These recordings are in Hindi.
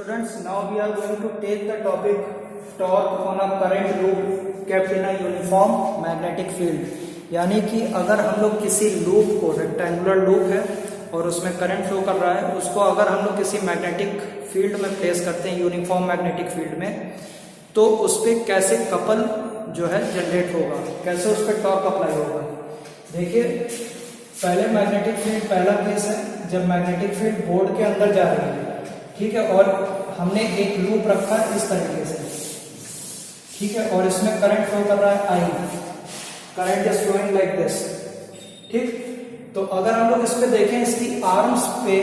Students, now we are going to take the topic torque on a current loop kept in a uniform magnetic field. यानी कि अगर हम लोग किसी लूप को, रेक्टेंगुलर लूप है और उसमें करंट फ्लो कर रहा है, उसको अगर हम लोग किसी मैग्नेटिक फील्ड में प्लेस करते हैं, यूनिफॉर्म मैग्नेटिक फील्ड में, तो उस पर कैसे कपल जो है जनरेट होगा, कैसे उस पर टॉर्क अप्लाई होगा। देखिए, पहले मैग्नेटिक फील्ड, पहला केस है जब मैग्नेटिक फील्ड बोर्ड के अंदर जा रही है, ठीक है, और हमने एक लूप रखा है इस तरीके से, ठीक है, और इसमें करंट फ्लो कर रहा है I, current is flowing like this, ठीक। तो अगर हम लोग इस पे देखें, इसकी आर्म्स पे,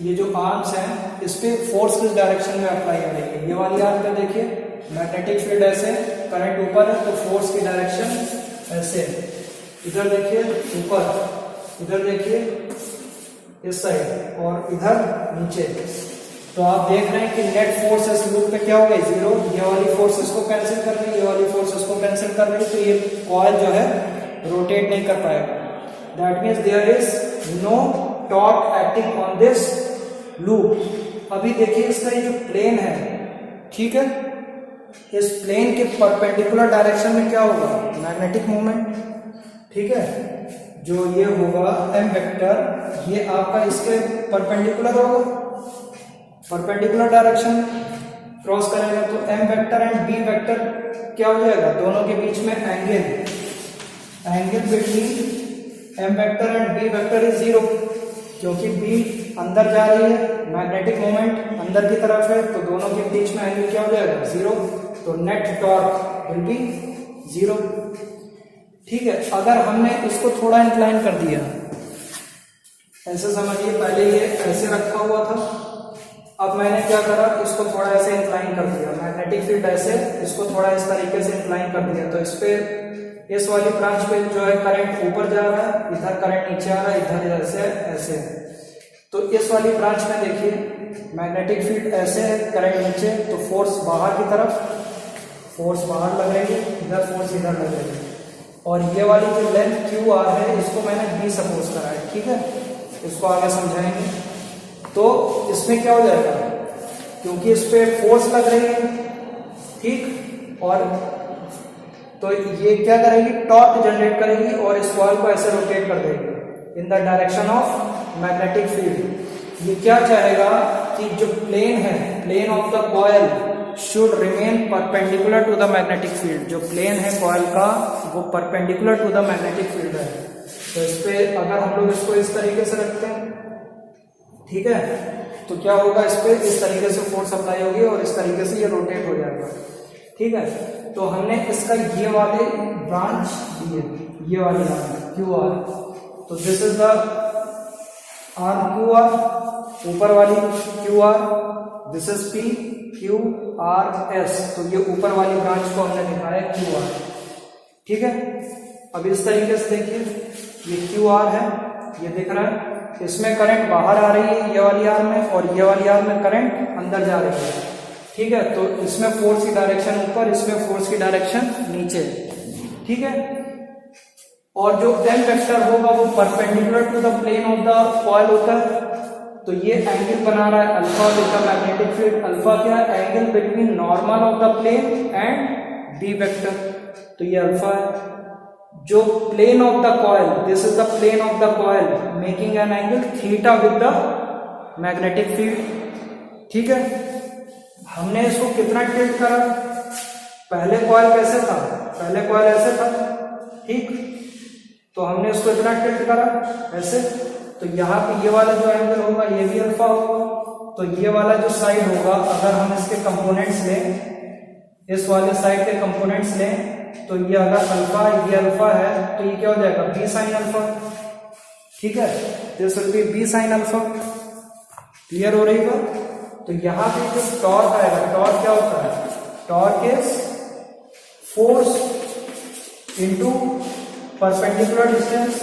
ये जो आर्म्स हैं, इस पे फोर्स किस डायरेक्शन में अप्लाई करेंगे। ये वाली आर्म पे देखिए, मैग्नेटिक फील्ड ऐसे, करंट ऊपर है, तो फोर्स की डायरेक्शन ऐसे, इधर देखिए ऊपर, इधर देखिए इस साइड, और इधर नीचे। तो आप देख रहे हैं कि नेट फोर्स इस लूप पे क्या हो गई, जीरो। ये वाली फोर्स इसको कैंसिल कर रही है, ये वाली फोर्स इसको कैंसिल कर रही है, तो ये कॉइल जो है रोटेट नहीं कर पाएगा। That means there is no torque acting on this loop. अभी देखिए, इसका ये जो प्लेन है, ठीक है, इस प्लेन के परपेंडिकुलर डायरेक्शन में क्या होगा, मैग्नेटिक मोमेंट, ठीक है, जो ये होगा एम वेक्टर, ये आपका इसके परपेंडिकुलर होगा, परपेंडिकुलर डायरेक्शन क्रॉस करेगा, तो M vector and B vector क्या हो जाएगा, दोनों के बीच में angle between M vector and B vector is zero, क्योंकि बी अंदर जा रही है, मैग्नेटिक मोमेंट अंदर की तरफ है, तो दोनों के बीच में एंगल क्या हो जाएगा, जीरो। तो net torque will B zero, ठीक है। अगर हमने इसको थोड़ा इंक्लाइन कर दिया, ऐसे समझिए, पहले ये ऐसे रखा हुआ था, अब मैंने क्या करा, इसको थोड़ा ऐसे इंक्लाइन कर दिया, मैग्नेटिक फील्ड ऐसे, इसको थोड़ा इस तरीके से इंक्लाइन कर दिया, तो इस पे, इस वाली ब्रांच पे जो है करंट ऊपर जा रहा है, इधर करंट नीचे आ रहा है, इधर ऐसे ऐसे। तो इस वाली ब्रांच में देखिए, मैग्नेटिक फील्ड ऐसे है, करंट नीचे, तो फोर्स बाहर की तरफ, फोर्स बाहर लगेगी, इधर फोर्स इधर लगेगी, और ये वाली जो लेंथ क्यू आर है, इसको मैंने बी सपोज करा है, ठीक है, इसको आगे समझाएंगे। तो इसमें क्या हो जाएगा, क्योंकि इस पे फोर्स लग रही है, ठीक, और तो ये क्या करेगी, टॉर्क जनरेट करेगी, और इस कॉइल को ऐसे रोटेट कर देगी in the direction of magnetic field. ये क्या चाहेगा कि जो प्लेन है, plane of the coil should remain perpendicular to the magnetic field. जो प्लेन है कॉइल का, वो perpendicular to the magnetic field है। तो इस पे अगर हम लोग इसको इस तरीके से रखते हैं, ठीक है, तो क्या होगा, इस पे इस तरीके से फोर्स अप्लाई होगी, और इस तरीके से ये रोटेट हो जाएगा, ठीक है। तो हमने इसका ये वाले ब्रांच दिए, ये वाली आर्म क्यू आर, तो this is the arm Q R, ऊपर वाली Q R, this is P Q R S, तो ये ऊपर वाली ब्रांच को हमने दिखाया क्यू आर, ठीक है। अब इस तरीके से देखिए, ये क्यू आर है, ये दिख रहा है, इसमें करंट बाहर आ रही है ये वाली आर्म में, और ये वाली आर्म में करंट अंदर जा रही है, ठीक है। तो इसमें फोर्स की डायरेक्शन ऊपर, इसमें फोर्स की डायरेक्शन नीचे, ठीक है। और जो एम वेक्टर होगा वो perpendicular to the plane of the coil होता है, तो ये एंगल बना रहा है alpha with the magnetic field. Alpha क्या है, angle between normal of the plane and B vector, तो ये अल्फा है। जो plane of the coil, this is the plane of the coil making an angle theta with the magnetic field, ठीक है। हमने इसको कितना टिल्ट करा, पहले कॉइल कैसे था, पहले कॉइल ऐसे था, ठीक, तो हमने इसको इतना टिल्ट करा ऐसे, तो यहाँ पे ये वाला जो एंगल होगा ये भी अल्फा होगा, तो ये वाला जो साइड होगा, अगर हम इसके कंपोनेंट्स लें, इस वाले साइड के कंपोनेंट्स लें, तो ये अगर अल्फा, ये अल्फा है, तो ये क्या हो जाएगा, बी साइन अल्फा, ठीक है, this will be B sine alpha. Clear हो रही बात। तो यहाँ पे जो टॉर्क आएगा, टॉर्क क्या होता है, torque is force into perpendicular distance.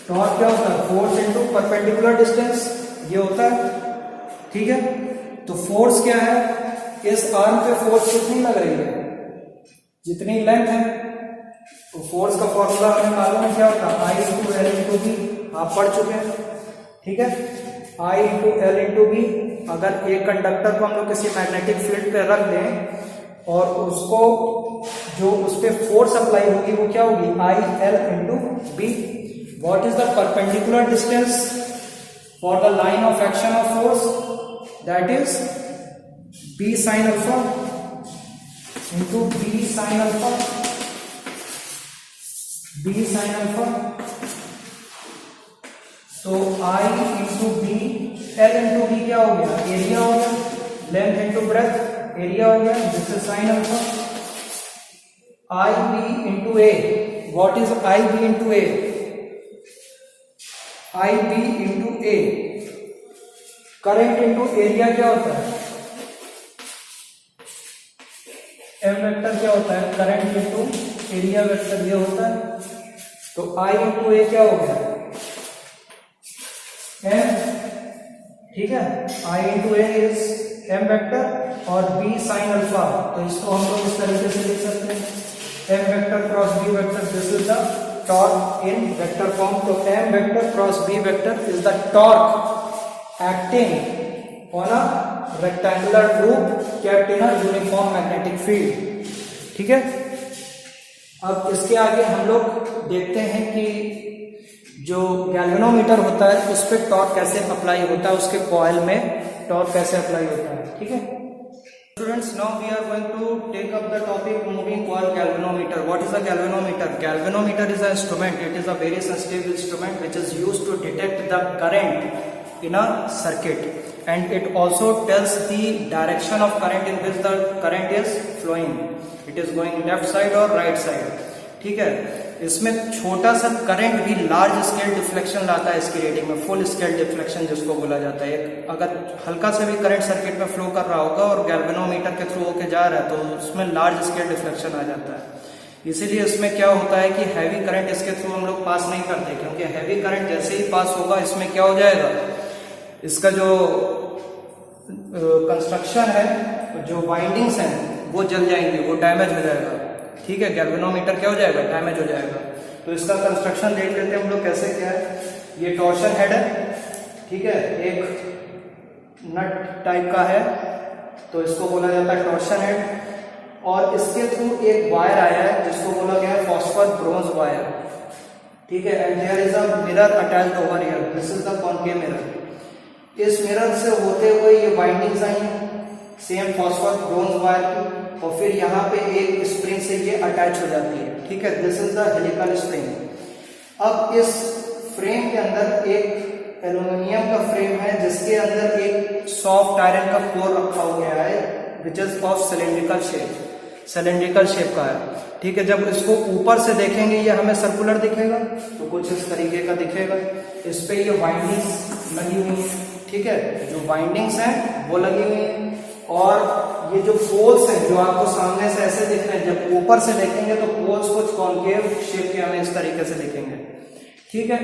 Torque क्या होता है, फोर्स इनटू परपेंडिकुलर डिस्टेंस, ये होता है, ठीक है। तो फोर्स क्या है, इस आर्म पे फोर्स कितनी लग रही है, जितनी लेंथ है, तो फोर्स का फॉर्मूला हमें मालूम है, क्या होता है, I into L into B, आप पढ़ चुके हैं, ठीक है, I into L into B अगर एक कंडक्टर को हम लोग किसी मैग्नेटिक फील्ड पे रख दें और उसको जो उस पर फोर्स अप्लाई होगी वो क्या होगी, I L into B. What is the perpendicular distance for the line of action of force, that is B sine alpha into B sine alpha, B sine alpha. तो I into B, L into B क्या हो गया, एरिया हो गया, लेंथ इंटू ब्रेथ, एरिया हो गया, this is sine alpha. I B into A, what is I B into A, I B into A. Current into area क्या होता है, एम वेक्टर क्या होता है, करंट इंटू एरिया वेक्टर ये होता है. तो आई इंटू ए क्या हो गया, एम, ठीक है. I into A is M vector और बी साइन अल्फा. तो इसको हम लोग इस तरीके से लिख सकते हैं, M vector cross B vector, this is the torque in vector form. तो M vector cross B vector is the torque acting on a rectangular loop kept in a uniform magnetic field. ठीक है. अब इसके आगे हम लोग देखते हैं कि जो गैल्वेनोमीटर होता है उस पर टॉर्क कैसे अप्लाई होता है, उसके कॉइल में टॉर्क कैसे अप्लाई होता है. ठीक है students, now we are going to take up the topic moving coil galvanometer. What is a galvanometer? Galvanometer is a instrument, it is a very sensitive instrument which is used to detect the current in a circuit, and it also tells the direction of current in which the current is flowing. It is going left side or right side. ठीक है. इसमें छोटा सा करंट भी लार्ज स्केल डिफ्लेक्शन लाता है इसकी रीडिंग में, फुल स्केल डिफ्लेक्शन जिसको बोला जाता है. अगर हल्का सा भी करंट सर्किट में फ्लो कर रहा होगा और गैल्वेनोमीटर के थ्रू होके जा रहा है तो उसमें लार्ज स्केल डिफ्लेक्शन आ जाता है. इसीलिए इसमें क्या होता है कि हैवी करंट इसके थ्रू हम लोग पास नहीं करते, क्योंकि हैवी करंट जैसे ही पास होगा इसमें क्या हो जाएगा, इसका जो कंस्ट्रक्शन है, जो वाइंडिंग्स हैं वो जल जाएंगी, वो डैमेज हो जाएगा. ठीक है. गैल्वेनोमीटर क्या हो जाएगा, डैमेज हो जाएगा. तो इसका कंस्ट्रक्शन देख लेते हैं हम लोग कैसे क्या है. ये टॉर्शन हेड है, ठीक है, एक नट टाइप का है, तो इसको बोला जाता है टॉर्शन हेड. और इसके थ्रू एक वायर आया है जिसको बोला गया है फॉस्फर ब्रोंज वायर. ठीक है. And there is a mirror attached over here, this is the concave mirror. इस मिरर से होते हुए ये वाइंडिंग्स आई सेम फॉस्फर ब्रोंज वायर की, और फिर यहाँ पे एक स्प्रिंग से ये अटैच हो जाती है. ठीक है. This is the helical spring. अब इस फ्रेम के अंदर एक एल्यूमिनियम का फ्रेम है जिसके अंदर एक सॉफ्ट आयरन का कोर रखा हो गया है which is of cylindrical shape, cylindrical shape का है. ठीक है. जब इसको ऊपर से देखेंगे ये हमें सर्कुलर दिखेगा, तो कुछ इस तरीके का दिखेगा. इस पे ये वाइंडिंग्स लगी हुई है. ठीक है. जो वाइंडिंग्स हैं वो लगी हुई है, और ये जो पोल्स हैं जो आपको सामने से ऐसे दिख रहे हैं, जब ऊपर से देखेंगे तो पोल्स कुछ कॉनकेव शेप के हमें इस तरीके से दिखेंगे. ठीक है.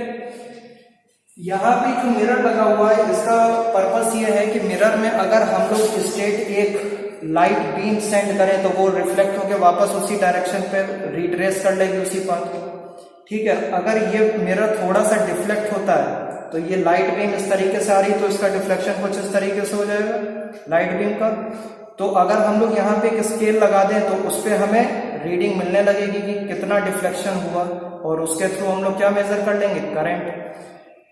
यहाँ पे जो मिरर लगा हुआ है इसका पर्पस ये है कि मिरर में अगर हम लोग स्ट्रेट एक लाइट बीम सेंड करें तो वो रिफ्लेक्ट होकर वापस उसी डायरेक्शन पे रिट्रेस कर लेगी उसी पाथ को. ठीक है. अगर ये मिरर थोड़ा सा डिफ्लेक्ट होता है तो ये लाइट बीम इस तरीके से आ रही तो इसका डिफ्लेक्शन कुछ इस तरीके से हो जाएगा लाइट बीम का. तो अगर हम लोग यहाँ पे एक स्केल लगा दें तो उस पर हमें रीडिंग मिलने लगेगी कि कितना डिफ्लेक्शन हुआ, और उसके थ्रू हम लोग क्या मेजर कर लेंगे, करंट.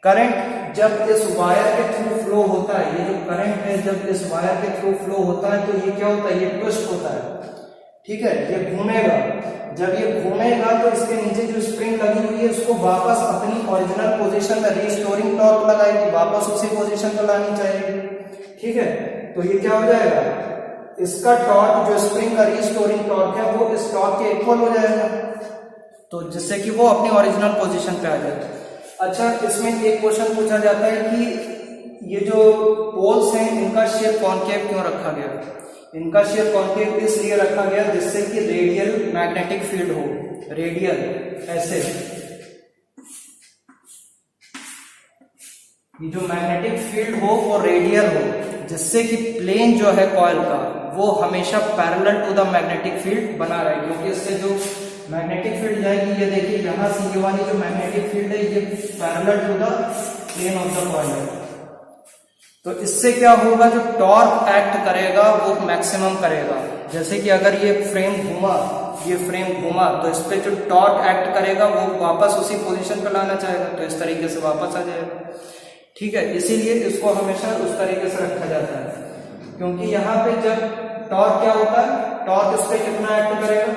करंट जब इस वायर के थ्रू फ्लो होता है, ये जो करंट है जब इस वायर के थ्रू फ्लो होता है तो ये क्या होता है, ये ट्विस्ट होता है. ठीक है. ये घूमेगा. जब ये घूमेगा तो इसके नीचे जो स्प्रिंग लगी हुई है इसको वापस अपनी ओरिजिनल पोजीशन में रीस्टोरिंग टॉर्क लगाएगी, वापस उसी पोजीशन पर लानी चाहिए. ठीक है. तो ये क्या हो जाएगा, इसका टॉर्क जो स्प्रिंग का रीस्टोरिंग टॉर्क है वो इस टॉर्क के इक्वल हो जाएगा, तो जिससे कि वो अपनी ओरिजिनल पोजीशन पे आ जाए. अच्छा, इसमें एक क्वेश्चन पूछा जाता है कि ये जो पोल्स हैं इनका शेप कॉनकेव क्यों रखा गया. इनका शेप कॉनकेव इसलिए रखा गया जिससे कि रेडियल मैग्नेटिक फील्ड हो, रेडियल ऐसे, ये जो मैग्नेटिक फील्ड हो वो रेडियल हो, जिससे कि प्लेन जो है कॉइल का वो हमेशा parallel to the magnetic field बना रहे. क्योंकि इससे जो मैग्नेटिक फील्ड जाएगी, ये देखिए यहां से ये वाली जो मैग्नेटिक फील्ड है ये parallel to the plane of the coil है. तो इससे क्या होगा, जो टॉर्क एक्ट करेगा वो मैक्सिमम करेगा। जैसे कि अगर ये फ्रेम घूमा, ये फ्रेम घूमा, तो इस पे जो टॉर्क एक्ट करेगा वो वापस उसी पोजीशन पे लाना चाहेगा, तो इस तरीके से वापस आ जाएगा। ठीक है, इसीलिए इसको हमेशा उस तरीके से रखा जाता है, क्योंकि यहाँ पे जब टॉर्क क्या होता है, टॉर्क इस पे कितना एक्ट करेगा,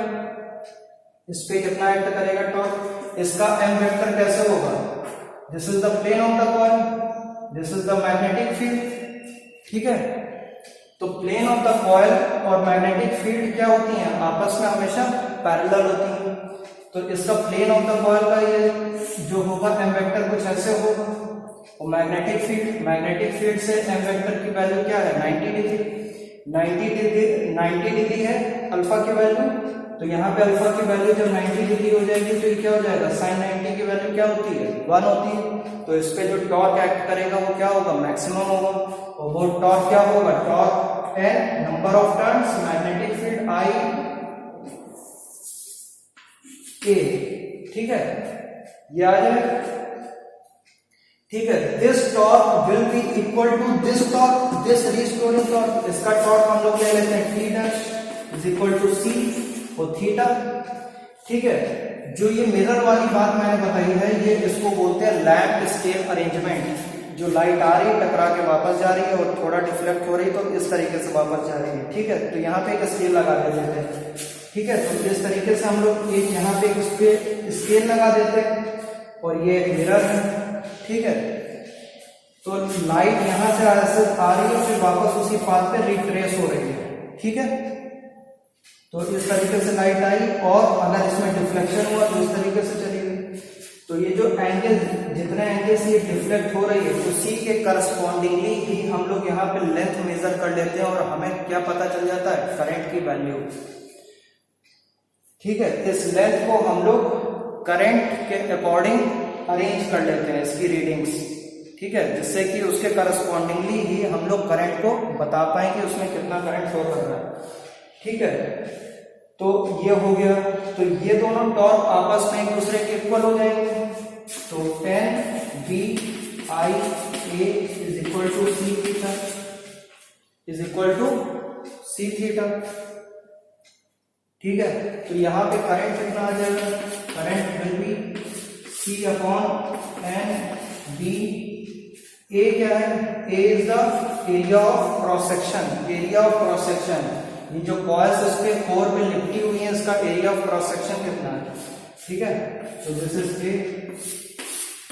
इस पे कितना एक्ट करेगा टॉर्क, इसका एम वेक्टर कैसे होगा, this is the plane of the coil, this is the magnetic field. ठीक है, तो प्लेन ऑफ द कॉइल और मैग्नेटिक फील्ड क्या होती हैं, आपस में हमेशा पैरेलल होती हैं। तो इसका प्लेन ऑफ द कॉइल का ये जो होगा एम वेक्टर कुछ ऐसे होगा, और मैग्नेटिक फील्ड से एम वेक्टर की वैल्यू क्या है, 90 डिग्री है अल्फा की वैल्यू। तो यहाँ पे अल्फा की वैल्यू जब 90 डिग्री हो जाएगी तो ये क्या हो जाएगा, साइन 90 की वैल्यू क्या होती है, 1 होती है। तो इस पे जो टॉर्क एक्ट करेगा वो क्या होगा, मैक्सिमम होगा। और वो टॉर्क क्या होगा, torque N, number of turns, magnetic field I A. ठीक है, ये आ जाएगा। ठीक है, this torque will be equal to this torque, this restoring torque, इसका टॉर्क हम लोग ले लेते हैं T dash is equal to C और थीटा। ठीक है, जो ये मिरर वाली बात मैंने बताई है, ये इसको बोलते हैं लैंप स्केल अरेंजमेंट। जो लाइट आ रही है टकरा के वापस जा रही है और थोड़ा डिफ्लेक्ट हो रही है तो इस तरीके से वापस जा रही है। ठीक है, तो यहाँ पे एक स्केल लगा देते हैं। ठीक है, तो इस तरीके से हम लोग एक यहाँ पे इस पे स्केल लगा देते हैं और ये एक मिरर है। ठीक है, तो लाइट यहां से ऐसे आ रही है फिर वापस उसी पाथ पे रिट्रेस हो रही है। ठीक है, तो इस तरीके से लाइट आई और अगर इसमें डिफ्लेक्शन हुआ तो इस तरीके से चली गई। तो ये जो एंगल, जितने एंगल से ये डिफ्लेक्ट हो रही है उसी के करस्पॉन्डिंगली ही हम लोग यहाँ पे लेंथ मेजर कर लेते हैं और हमें क्या पता चल जाता है, करंट की वैल्यू। ठीक है, इस लेंथ को हम लोग करंट के अकॉर्डिंग अरेंज कर लेते हैं, इसकी रीडिंग्स। ठीक है, जिससे कि उसके करस्पॉन्डिंगली ही हम लोग करंट को बता पाए कि उसमें कितना करंट फ्लो कर रहा है। ठीक है, तो ये हो गया। तो ये दोनों टॉर्क आपस में एक दूसरे के इक्वल हो जाएंगे। तो then B I A is equal to C theta is equal to C theta. ठीक है, तो यहाँ पे करंट कितना आ जाएगा, current will be C upon N B. A क्या है, A is the area of cross section, area of cross section. ये जो कॉइल्स उसके कोर में लिपटी हुई है, इसका एरिया ऑफ क्रॉस सेक्शन कितना है। ठीक है, तो this is a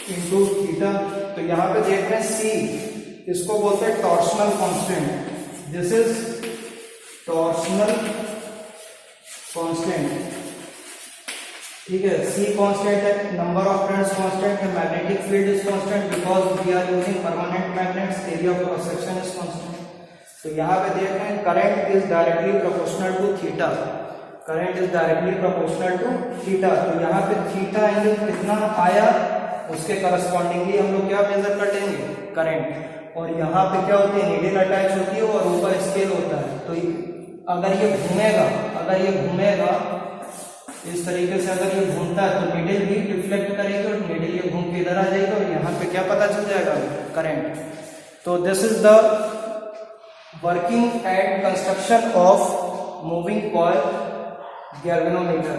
into theta. तो यहाँ पे देख रहे हैं सी, इसको बोलते हैं torsional constant, this is torsional constant. ठीक है, सी कांस्टेंट है, नंबर ऑफ टर्न्स कांस्टेंट है, magnetic field is constant because we are using permanent magnets, area of cross section is constant. तो यहाँ पे देख रहे हैं current is directly proportional to theta, current is directly proportional to theta. तो यहाँ पे थीटा एंगल कितना आया उसके करस्पॉन्डिंगली हम लोग क्या मेजर कर लेंगे, करंट। और यहाँ पे क्या होती है, नीडल अटैच होती है और ऊपर स्केल होता है। तो अगर ये घूमेगा इस तरीके से, अगर ये घूमता है तो नीडल भी रिफ्लेक्ट करेगी और नीडल ये घूम के इधर आ जाएगा और यहाँ पे क्या पता चल जाएगा, करंट। तो this is the working and construction of moving coil galvanometer.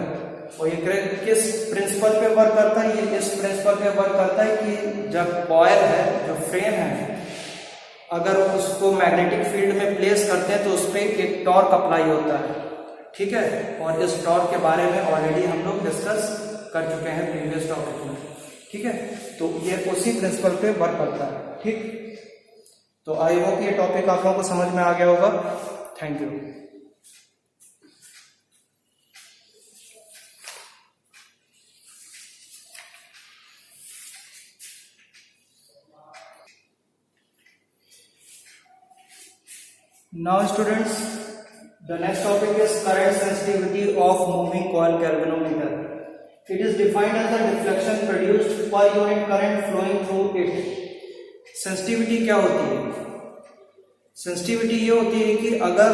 और ये किस प्रिंसिपल पे वर्क करता है, ये इस प्रिंसिपल पे वर्क करता है कि जब कॉइल है, जो फ्रेम है, अगर उसको मैग्नेटिक फील्ड में प्लेस करते हैं तो उस पर एक टॉर्क अप्लाई होता है। ठीक है, और इस टॉर्क के बारे में ऑलरेडी हम लोग डिस्कस कर चुके हैं प्रीवियस टॉपिक में। ठीक है, तो ये उसी प्रिंसिपल पे वर्क करता है। ठीक, तो आई होप ये टॉपिक आप लोगों को समझ में आ गया होगा। Thank you. Now students, the next topic is current sensitivity of moving coil galvanometer. It is defined as the deflection produced per unit current flowing through it. Sensitivity क्या होती है, सेंसिटिविटी ये होती है कि अगर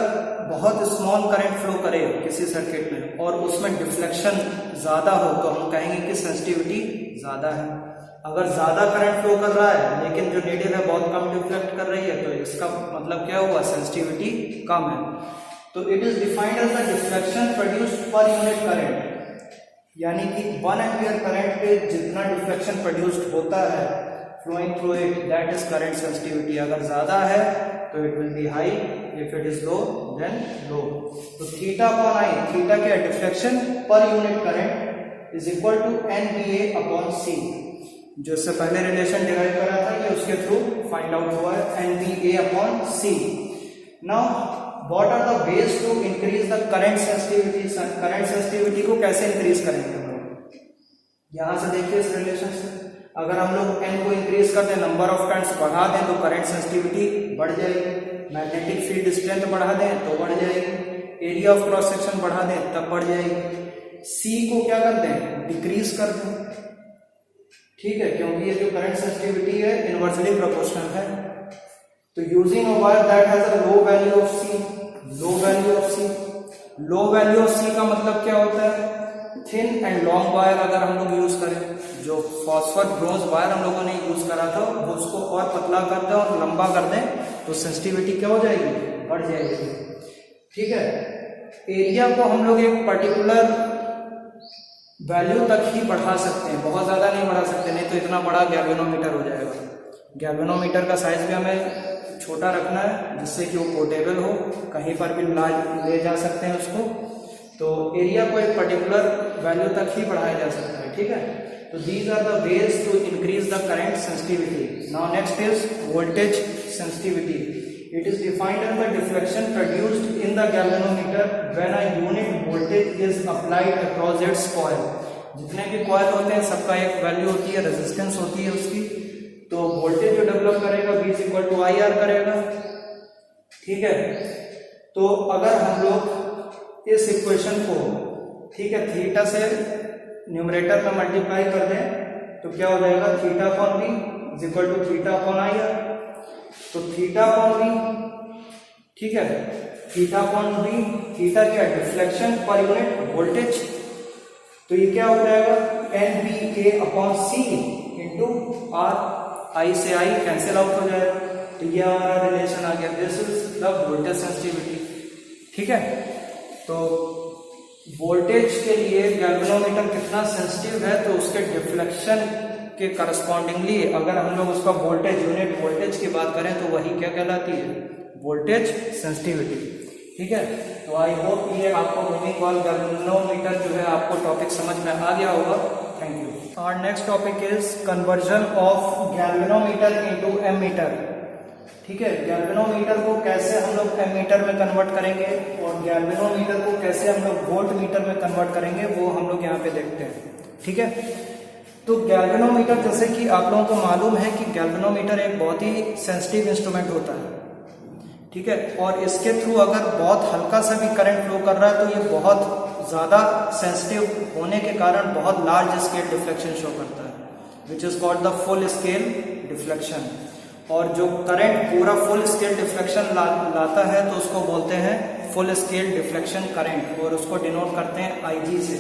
बहुत स्मॉल करंट फ्लो करे किसी सर्किट में और उसमें डिफ्लेक्शन ज्यादा हो तो हम कहेंगे कि सेंसिटिविटी ज्यादा है। अगर ज़्यादा करंट फ्लो कर रहा है लेकिन जो नीडल है बहुत कम डिफ्लेक्ट कर रही है, तो इसका मतलब क्या हुआ, सेंसिटिविटी कम है। तो it is defined as the deflection produced per unit current, यानी कि 1 एम्पियर करंट पे जितना डिफ्लेक्शन प्रोड्यूस्ड होता है flowing through it, that is current sensitivity. अगर ज़्यादा है तो it will be high, if it is low then low. तो थीटा अपॉन आई, थीटा क्या है, deflection per unit current is equal to NBA upon C। जो इससे पहले रिलेशन डिराइव करा था ये उसके थ्रू फाइंड आउट हुआ है, NBA upon C। Now what are the ways to increase the current sensitivity. Current sensitivity को कैसे इंक्रीज करेंगे हम लोग, यहां से देखिए इस रिलेशन से, अगर हम लोग n को इंक्रीज करते हैं, नंबर ऑफ टर्न्स बढ़ा दें तो करंट सेंसिटिविटी बढ़ जाएगी, मैग्नेटिक फील्ड स्ट्रेंथ बढ़ा दें तो बढ़ जाएगी, एरिया ऑफ क्रॉस सेक्शन बढ़ा दें तब बढ़ जाएगी। C को क्या कर दें, डिक्रीज कर दें, ठीक है, क्योंकि ये जो करंट सेंसिटिविटी है इनवर्सली प्रोपोर्शनल है। तो using a wire that has a low value of C, low value of C, low value of C का मतलब क्या होता है, थिन एंड लॉन्ग वायर अगर हम लोग यूज करें, जो फॉस्फर ब्रोंज वायर हम लोगों ने यूज करा था वो उसको और पतला कर दें और लंबा कर दें तो सेंसिटिविटी क्या हो जाएगी, बढ़ जाएगी, ठीक है। एरिया को हम लोग एक पर्टिकुलर वैल्यू तक ही बढ़ा सकते हैं, बहुत ज्यादा नहीं बढ़ा सकते, नहीं तो इतना बड़ा गैल्वेनोमीटर हो जाएगा। गैल्वेनोमीटर का साइज भी हमें छोटा रखना है जिससे कि वो पोर्टेबल हो, कहीं पर भी ले जा सकते हैं उसको। तो एरिया को एक पर्टिकुलर वैल्यू तक ही बढ़ाया जा सकता है, ठीक है। तो these are the ways to increase the current sensitivity. Now next is voltage sensitivity. It is defined as the deflection produced in the galvanometer when a unit voltage is applied across its coil. जितने भी कॉइल होते हैं सबका एक वैल्यू होती है, रेजिस्टेंस होती है उसकी, तो वोल्टेज जो डेवलप करेगा V is equal to IR करेगा, ठीक है। तो अगर हम लोग इस इक्वेशन को, ठीक है, थीटा से न्यूमरेटर में मल्टीप्लाई कर दें तो क्या हो जाएगा, theta upon V is equal to theta upon IR। तो थीटा अपॉन V, ठीक है, थीटा अपॉन V, थीटा क्या है, डिफ्लेक्शन पर यूनिट वोल्टेज, तो ये क्या हो जाएगा, NBA upon C into R, I से I कैंसिल आउट हो जाएगा, तो ये हमारा रिलेशन आ गया, this is the voltage sensitivity, ठीक है। तो वोल्टेज के लिए गैल्वेनोमीटर कितना सेंसिटिव है तो उसके डिफ्लेक्शन के करस्पॉन्डिंगली अगर हम लोग उसका वोल्टेज, यूनिट वोल्टेज की बात करें तो वही क्या कहलाती है, वोल्टेज सेंसिटिविटी, ठीक है। तो आई होप ये आपको मूविंग कॉइल गैल्वेनोमीटर जो है आपको टॉपिक समझ में आ गया होगा। Thank you. Our next topic is conversion of galvanometer into ammeter। ठीक है, गैल्वेनोमीटर को कैसे हम लोग एमीटर में कन्वर्ट करेंगे और गैल्वेनोमीटर को कैसे हम लोग वोल्ट मीटर में कन्वर्ट करेंगे वो हम लोग यहाँ पे देखते हैं, ठीक है। तो गैल्वेनोमीटर, जैसे कि आप लोगों को मालूम है कि गैल्वेनोमीटर एक बहुत ही सेंसिटिव इंस्ट्रूमेंट होता है, ठीक है, और इसके थ्रू अगर बहुत हल्का सा भी करंट फ्लो कर रहा है तो ये बहुत ज़्यादा सेंसिटिव होने के कारण बहुत लार्ज स्केल डिफ्लेक्शन शो करता है, which is called the full scale deflection. और जो करंट पूरा फुल स्केल डिफ्लेक्शन लाता है तो उसको बोलते हैं फुल स्केल डिफ्लेक्शन करंट, और उसको डिनोट करते हैं IG से,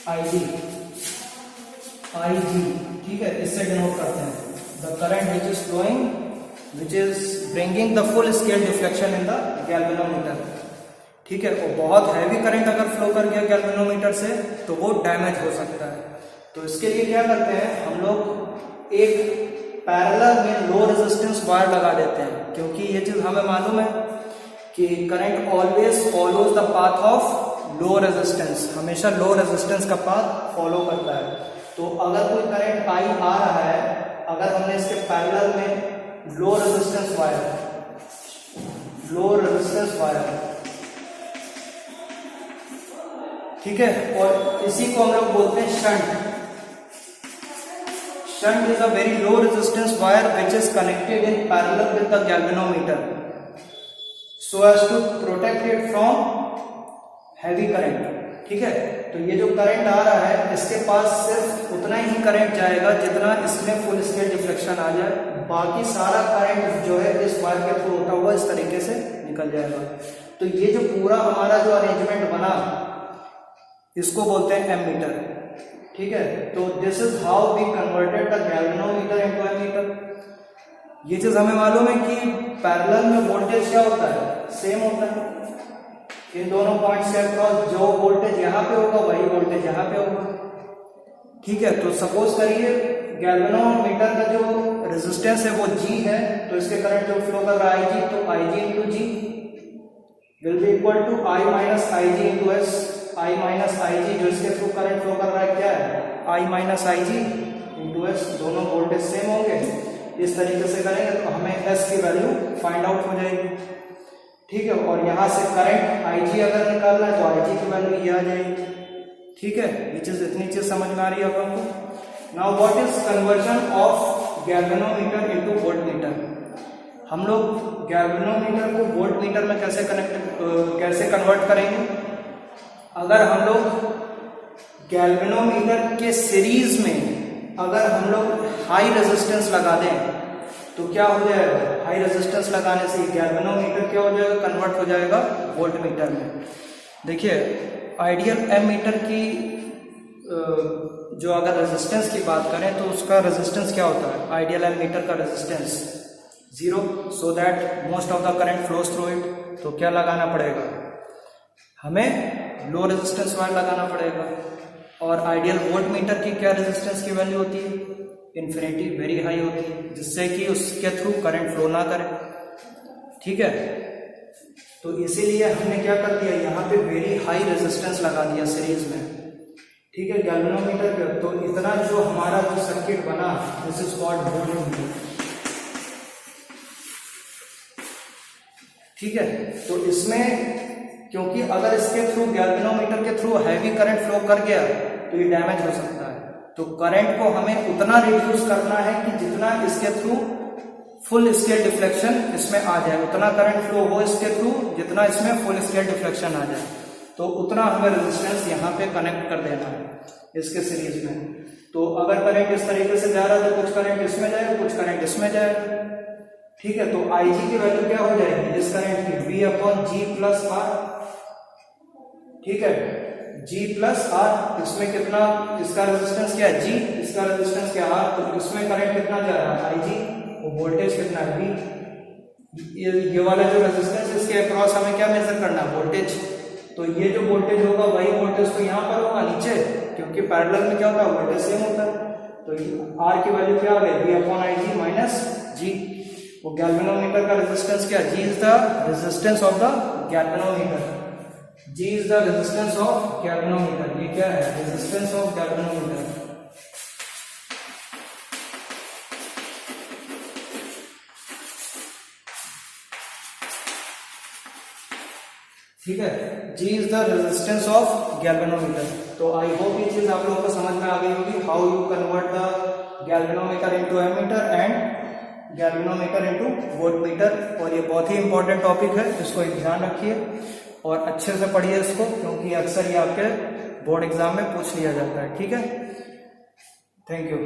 IG, ठीक है, इससे डिनोट करते हैं the current which is flowing, which is bringing the full scale deflection in the galvanometer, ठीक है। और बहुत हैवी करंट अगर फ्लो कर गया गैल्वेनोमीटर से तो वो डैमेज हो सकता है। तो इसके लिए क्या करते हैं हम लोग, एक पैरेलल में लो रेजिस्टेंस वायर लगा देते हैं, क्योंकि ये चीज हमें मालूम है कि current always follows the path of low resistance, हमेशा लो रेजिस्टेंस का पाथ फॉलो करता है। तो अगर कोई करंट I आ रहा है, अगर हमने इसके पैरेलल में लो रेजिस्टेंस वायर, ठीक है, और इसी को हम लोग बोलते हैं shunt. Shunt is a very low resistance wire which is connected in parallel with the galvanometer so as to protect it from heavy current, ठीक है। तो ये जो करंट आ रहा है इसके पास सिर्फ उतना ही करंट जाएगा जितना इसमें फुल स्केल डिफ्लेक्शन आ जाए, बाकी सारा करंट जो है इस वायर के थ्रू होता हुआ इस तरीके से निकल जाएगा। तो ये जो पूरा हमारा जो अरेंजमेंट बना इसको बोलते हैं एमीटर, ठीक है, तो this is how we converted the galvanometer into ammeter. ये चीज हमें मालूम है कि पैरेलल में वोल्टेज क्या होता है, सेम होता है। इन दोनों पॉइंट्स के अक्रॉस जो वोल्टेज यहाँ पे होगा वही वोल्टेज यहाँ पे होगा। ठीक है, तो सपोज करिए गैल्वेनोमीटर का जो रेजिस्टेंस है वो G है, तो इसके करंट जो फ्लो कर रहा है IG, तो IG into G will be equal to I minus IG into S। I minus IG जो इसके थ्रू करंट फ्लो कर रहा है क्या है, I minus IG into S। दोनों वोल्टेज सेम होंगे। इस तरीके से करेंगे तो हमें S की वैल्यू फाइंड आउट हो जाएगी। ठीक है, और यहां से करंट IG अगर निकालना है तो IG की वैल्यू ये आ जाएगी। ठीक है, ये चीज इतनी चीज समझ में आ रही है आपको। Now what is conversion of galvanometer into voltmeter. हम लोग गैल्वेनोमीटर को वोल्टमीटर में कैसे कन्वर्ट करेंगे। अगर हम लोग गैल्वेनोमीटर के सीरीज में अगर हम लोग हाई रेजिस्टेंस लगा दें तो क्या हो जाएगा, हाई रेजिस्टेंस लगाने से गैल्वेनोमीटर क्या हो जाएगा, कन्वर्ट हो जाएगा वोल्टमीटर में। देखिए आइडियल एमीटर की जो अगर रेजिस्टेंस की बात करें तो उसका रेजिस्टेंस क्या होता है, आइडियल एमीटर का resistance 0, so that most of the current flows through it. तो क्या लगाना पड़ेगा, हमें लो रेजिस्टेंस वायर लगाना पड़ेगा। और आइडियल वोल्टमीटर की क्या रेजिस्टेंस की वैल्यू होती है, इन्फिनिटी, वेरी हाई होती है, जिससे कि उसके थ्रू करंट फ्लो ना करे। ठीक है, तो इसीलिए हमने क्या कर दिया, यहाँ पे वेरी हाई रेजिस्टेंस लगा दिया सीरीज में। ठीक है, गैल्वेनोमीटर का तो इतना जो हमारा जो सर्किट बना, दिस इज कॉल्ड वोल्टमीटर। ठीक है, तो इसमें क्योंकि अगर इसके थ्रू गैल्वेनोमीटर के थ्रू हैवी करंट फ्लो कर गया तो ये डैमेज हो सकता है। तो करंट को हमें उतना रिड्यूस करना है कि जितना इसके थ्रू फुल स्केल डिफ्लेक्शन इसमें आ जाए, उतना करंट फ्लो हो इसके थ्रू जितना इसमें फुल स्केल डिफ्लेक्शन आ जाए, तो उतना हमें रेजिस्टेंस यहाँ पे कनेक्ट कर देना है इसके सीरीज में। तो अगर करंट इस तरीके से जा रहा है तो कुछ करंट इसमें जाए, कुछ करंट इसमें जाए। ठीक है, तो IG की वैल्यू क्या हो जाएगी इस करंट की, V upon G plus R। ठीक है, G प्लस R, इसमें कितना, इसका रेजिस्टेंस क्या है G, इसका रेजिस्टेंस क्या है R, तो इसमें करंट कितना जा रहा है IG, वो वोल्टेज कितना है V। ये वाला जो रेजिस्टेंस इसके अक्रॉस हमें क्या मेजर करना है, वोल्टेज। तो ये जो वोल्टेज होगा वही वोल्टेज तो यहाँ पर होगा नीचे, क्योंकि पैरेलल में क्या होता है, वोल्टेज सेम होता है। तो R की वैल्यू क्या आ गई, V upon IG minus G। वो गैल्वेनोमीटर का रेजिस्टेंस क्या, G is the resistance of the galvanometer. G is the resistance of galvanometer. ये क्या है, रेजिस्टेंस ऑफ गैल्वेनोमीटर। ठीक है, G is the resistance of galvanometer. तो आई होप ये चीज आप लोगों को समझ में आ गई होगी, how you convert the galvanometer into ammeter and galvanometer into voltmeter. और ये बहुत ही इंपॉर्टेंट टॉपिक है, इसको एक ध्यान रखिए और अच्छे से पढ़िए इसको, क्योंकि अक्सर ये आपके बोर्ड एग्जाम में पूछ लिया जाता है। ठीक है, थैंक यू।